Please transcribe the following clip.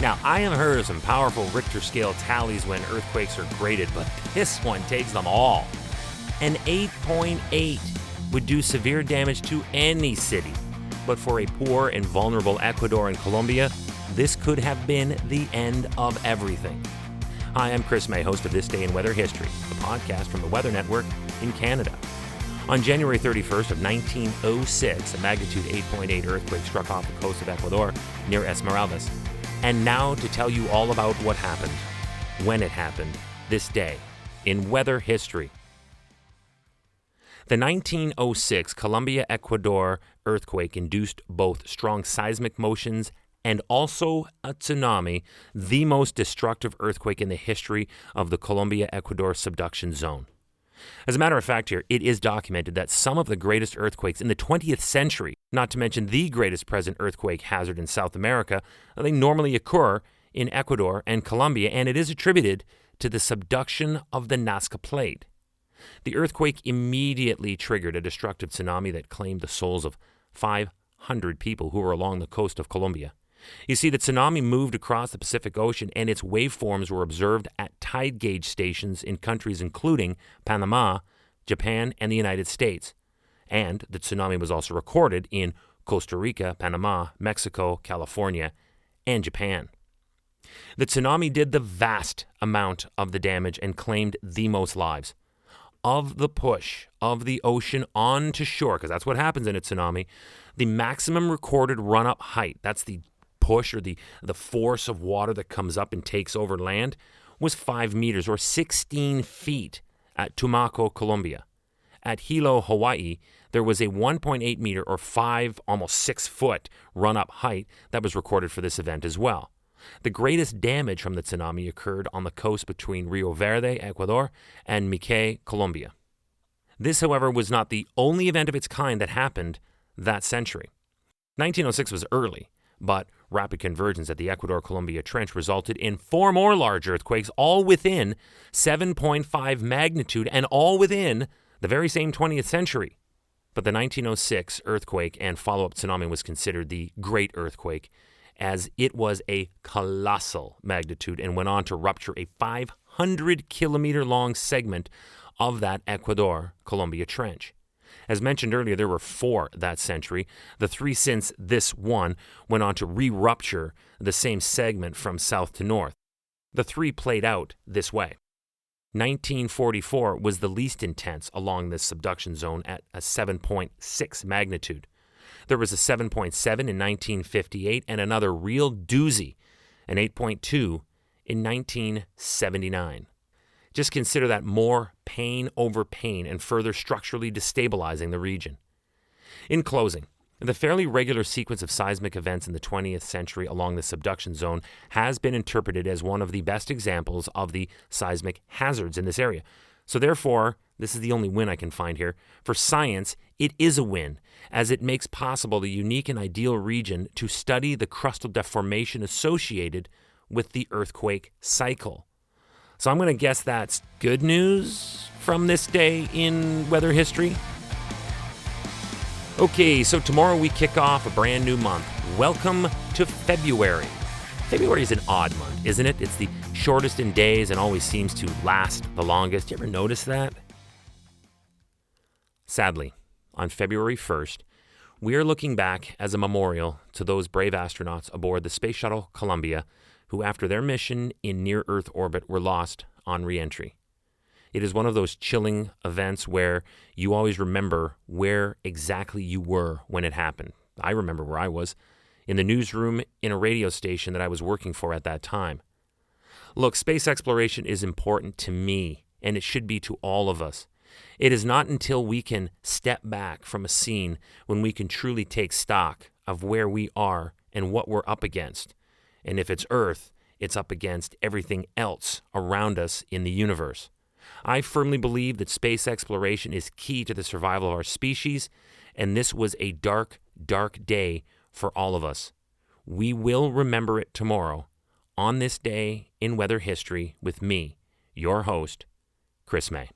Now, I have heard of some powerful Richter scale tallies when earthquakes are graded, but this one takes them all. An 8.8 would do severe damage to any city. But for a poor and vulnerable Ecuador and Colombia, this could have been the end of everything. Hi, I'm Chris May, host of This Day in Weather History, the podcast from the Weather Network in Canada. On January 31st of 1906, a magnitude 8.8 earthquake struck off the coast of Ecuador near Esmeraldas. And now to tell you all about what happened, when it happened, this day in weather history. The 1906 Colombia-Ecuador earthquake induced both strong seismic motions and also a tsunami, the most destructive earthquake in the history of the Colombia-Ecuador subduction zone. As a matter of fact here, it is documented that some of the greatest earthquakes in the 20th century, not to mention the greatest present earthquake hazard in South America, they normally occur in Ecuador and Colombia, and it is attributed to the subduction of the Nazca Plate. The earthquake immediately triggered a destructive tsunami that claimed the souls of 500 people who were along the coast of Colombia. You see, the tsunami moved across the Pacific Ocean, and its waveforms were observed at tide gauge stations in countries including Panama, Japan, and the United States. And the tsunami was also recorded in Costa Rica, Panama, Mexico, California, and Japan. The tsunami did the vast amount of the damage and claimed the most lives. Of the push of the ocean onto shore, because that's what happens in a tsunami, the maximum recorded run-up height, that's the push or the force of water that comes up and takes over land, was 5 meters or 16 feet at Tumaco, Colombia. At Hilo, Hawaii, there was a 1.8 meter or 5, almost 6 foot run-up height that was recorded for this event as well. The greatest damage from the tsunami occurred on the coast between Rio Verde, Ecuador, and Mique, Colombia. This, however, was not the only event of its kind that happened that century. 1906 was early, but rapid convergence at the Ecuador-Colombia Trench resulted in 4 more large earthquakes, all within 7.5 magnitude and all within the very same 20th century. But the 1906 earthquake and follow-up tsunami was considered the Great Earthquake, as it was a colossal magnitude and went on to rupture a 500-kilometer-long segment of that Ecuador-Colombia Trench. As mentioned earlier, there were 4 that century. The 3 since this one went on to re-rupture the same segment from south to north. The 3 played out this way. 1944 was the least intense along this subduction zone at a 7.6 magnitude. There was a 7.7 in 1958 and another real doozy, an 8.2 in 1979. Just consider that more pain over pain and further structurally destabilizing the region. In closing, the fairly regular sequence of seismic events in the 20th century along the subduction zone has been interpreted as one of the best examples of the seismic hazards in this area. So therefore, this is the only win I can find here. For science, it is a win, as it makes possible the unique and ideal region to study the crustal deformation associated with the earthquake cycle. So I'm going to guess that's good news from this day in weather history. Okay, so tomorrow we kick off a brand new month. Welcome to February. February is an odd month, isn't it? It's the shortest in days and always seems to last the longest. You ever notice that? Sadly, on February 1st, we are looking back as a memorial to those brave astronauts aboard the Space Shuttle Columbia who, after their mission in near-Earth orbit, were lost on re-entry. It is one of those chilling events where you always remember where exactly you were when it happened. I remember where I was, in the newsroom in a radio station that I was working for at that time. Look, space exploration is important to me, and it should be to all of us. It is not until we can step back from a scene when we can truly take stock of where we are and what we're up against. And if it's Earth, it's up against everything else around us in the universe. I firmly believe that space exploration is key to the survival of our species, and this was a dark, dark day for all of us. We will remember it tomorrow, on this day in weather history, with me, your host, Chris May.